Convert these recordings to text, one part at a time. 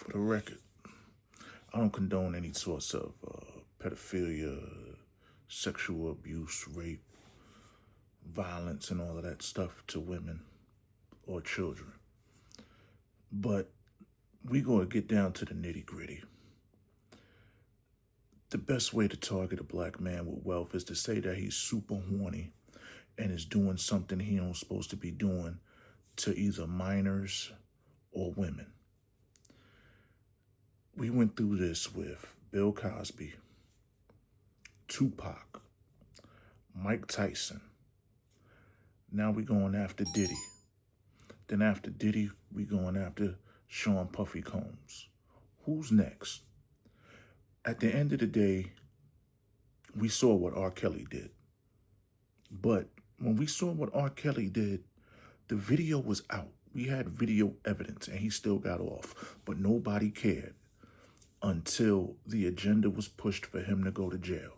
For the record, I don't condone any sorts of pedophilia, sexual abuse, rape, violence, and all of that stuff to women or children. But we gonna get down to the nitty gritty. The best way to target a black man with wealth is to say that he's super horny and is doing something he don't supposed to be doing to either minors or women. We went through this with Bill Cosby, Tupac, Mike Tyson. Now we going after Diddy. Then after Diddy, we going after Sean Puffy Combs. Who's next? At the end of the day, we saw what R. Kelly did. But when we saw what R. Kelly did, the video was out. We had video evidence and he still got off. But nobody cared until the agenda was pushed for him to go to jail.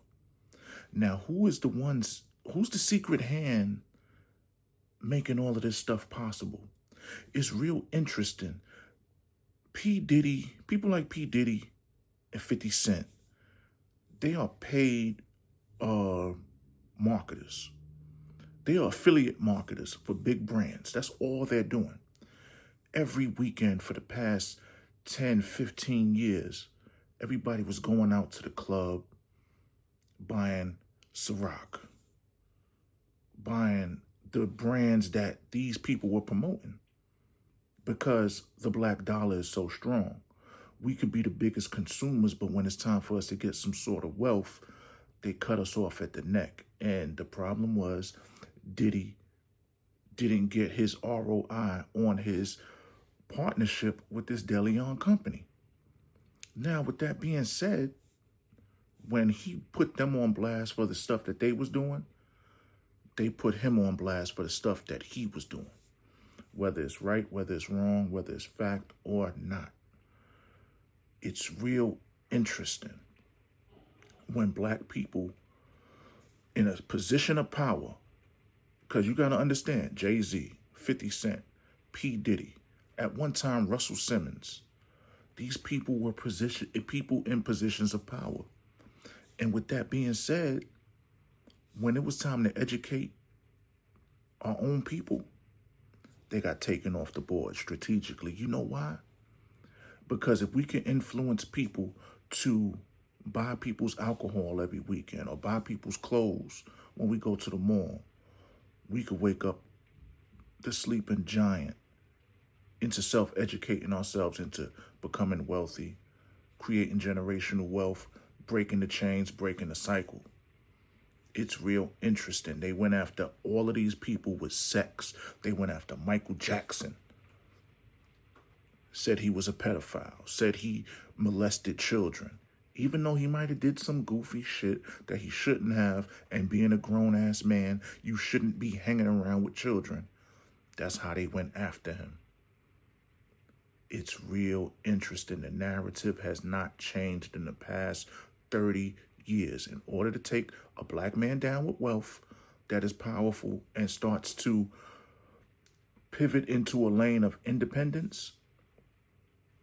Now, who's the secret hand making all of this stuff possible? It's real interesting. P. Diddy, people like P. Diddy and 50 Cent, they are paid marketers. They are affiliate marketers for big brands. That's all they're doing. Every weekend for the past 10, 15 years, everybody was going out to the club, buying Ciroc, buying the brands that these people were promoting because the black dollar is so strong. We could be the biggest consumers, but when it's time for us to get some sort of wealth, they cut us off at the neck. And the problem was Diddy didn't get his ROI on his partnership with this DeLeon company. Now, with that being said, when he put them on blast for the stuff that they was doing, they put him on blast for the stuff that he was doing. Whether it's right, whether it's wrong, whether it's fact or not. It's real interesting when black people in a position of power, because you got to understand, Jay-Z, 50 Cent, P. Diddy, at one time Russell Simmons, these people were people in positions of power. And with that being said, when it was time to educate our own people, they got taken off the board strategically. You know why? Because if we can influence people to buy people's alcohol every weekend or buy people's clothes when we go to the mall, we could wake up the sleeping giant into self-educating ourselves into becoming wealthy, creating generational wealth, breaking the chains, breaking the cycle. It's real interesting. They went after all of these people with sex. They went after Michael Jackson. Said he was a pedophile. Said he molested children. Even though he might have did some goofy shit that he shouldn't have, and being a grown-ass man, you shouldn't be hanging around with children. That's how they went after him. It's real interesting. The narrative has not changed in the past 30 years. In order to take a black man down with wealth that is powerful and starts to pivot into a lane of independence,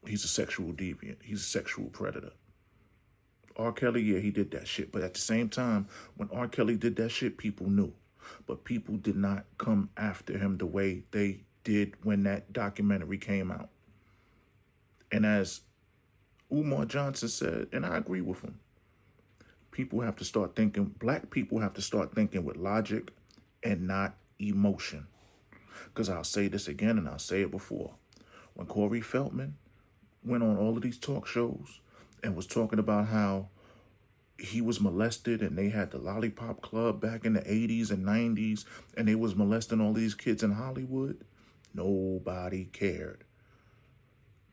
he's a sexual deviant. He's a sexual predator. R. Kelly, yeah, he did that shit. But at the same time, when R. Kelly did that shit, people knew. But people did not come after him the way they did when that documentary came out. And as Umar Johnson said, and I agree with him, people have to start thinking, black people have to start thinking with logic and not emotion. Because I'll say this again and I'll say it before. When Corey Feldman went on all of these talk shows and was talking about how he was molested and they had the Lollipop Club back in the 80s and 90s and they was molesting all these kids in Hollywood, nobody cared.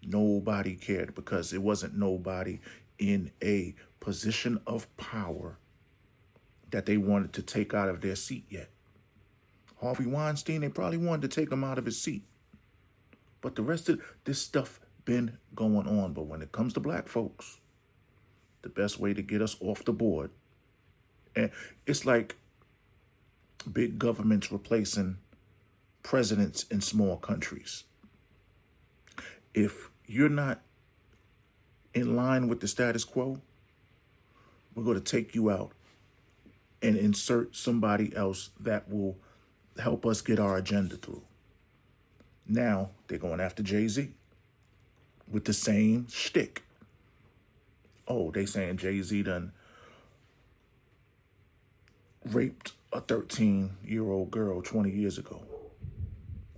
Nobody cared because it wasn't nobody in a position of power that they wanted to take out of their seat yet. Harvey Weinstein, they probably wanted to take him out of his seat. But the rest of this stuff been going on. But when it comes to black folks, the best way to get us off the board, and it's like big governments replacing presidents in small countries. If you're not in line with the status quo, we're going to take you out and insert somebody else that will help us get our agenda through. Now they're going after Jay-Z with the same shtick. Oh, they saying Jay-Z done raped a 13-year-old girl 20 years ago.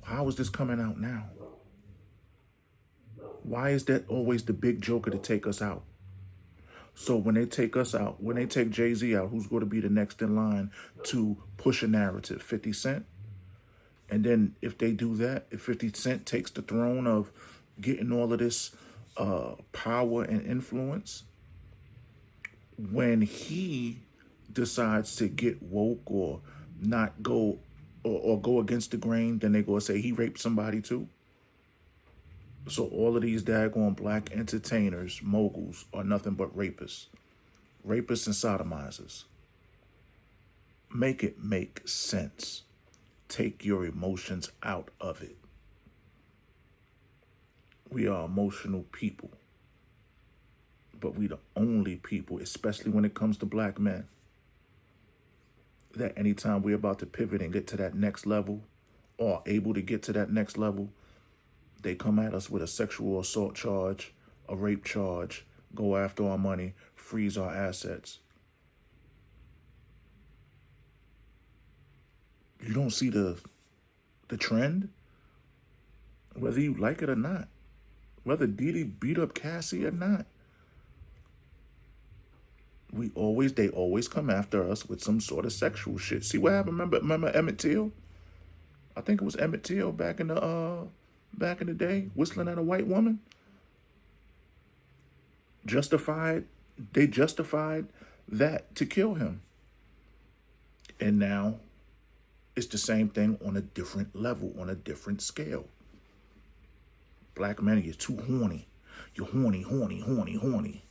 How is this coming out now? Why is that always the big joker to take us out? So when they take us out, when they take Jay-Z out, who's going to be the next in line to push a narrative? 50 Cent? And then if they do that, if 50 Cent takes the throne of getting all of this power and influence, when he decides to get woke or not go or go against the grain, then they go and say he raped somebody too. So all of these daggone black entertainers, moguls, are nothing but rapists. Rapists and sodomizers. Make it make sense. Take your emotions out of it. We are emotional people. But we the only people, especially when it comes to black men, that anytime we're about to pivot and get to that next level, or able to get to that next level, they come at us with a sexual assault charge, a rape charge, go after our money, freeze our assets. You don't see the trend? Whether you like it or not. Whether Diddy beat up Cassie or not. They always come after us with some sort of sexual shit. See what happened? Remember Emmett Till? I think it was Emmett Till back in the day, whistling at a white woman. They justified that to kill him. And now it's the same thing on a different level, on a different scale. Black men, you're too horny. You're horny.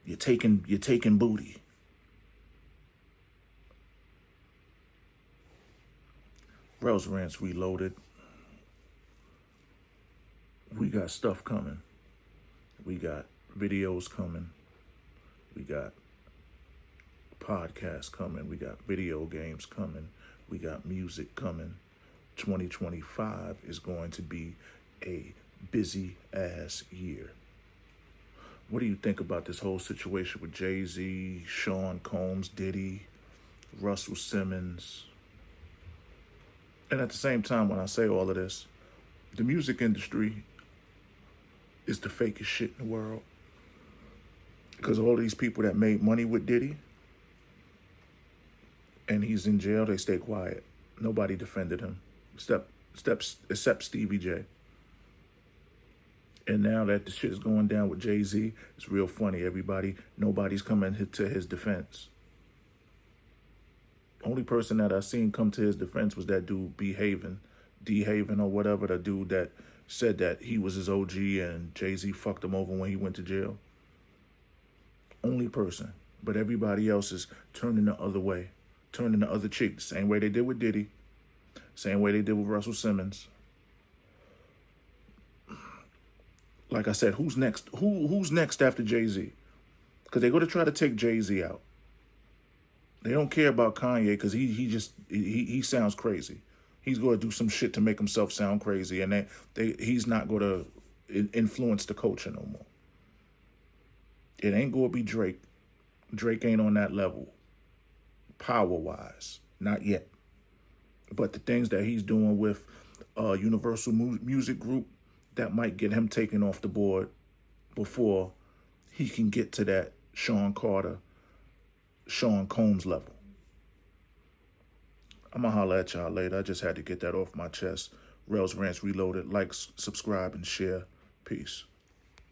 You're taking booty. Rels Rants Reloaded. We got stuff coming. We got videos coming. We got podcasts coming. We got video games coming. We got music coming. 2025 is going to be a busy ass year. What do you think about this whole situation with Jay-Z, Sean Combs, Diddy, Russell Simmons? And at the same time, when I say all of this, the music industry is the fakest shit in the world. Because all these people that made money with Diddy, and he's in jail, they stay quiet. Nobody defended him, except Stevie J. And now that the shit is going down with Jay-Z, it's real funny. Nobody's coming to his defense. Only person that I seen come to his defense was that dude D Haven or whatever, the dude that said that he was his OG and Jay-Z fucked him over when he went to jail. Only person. But everybody else is turning the other way, turning the other cheek. Same way they did with Diddy. Same way they did with Russell Simmons. Like I said, who's next? Who's next after Jay-Z? Because they're going to try to take Jay-Z out. They don't care about Kanye because he sounds crazy. He's going to do some shit to make himself sound crazy, and he's not going to influence the culture no more. It ain't going to be Drake. Drake ain't on that level, power-wise, not yet. But the things that he's doing with Universal Music Group, that might get him taken off the board before he can get to that Sean Carter, Sean Combs level. I'm going to holler at y'all later. I just had to get that off my chest. Rels Rants Reloaded. Like, subscribe, and share. Peace.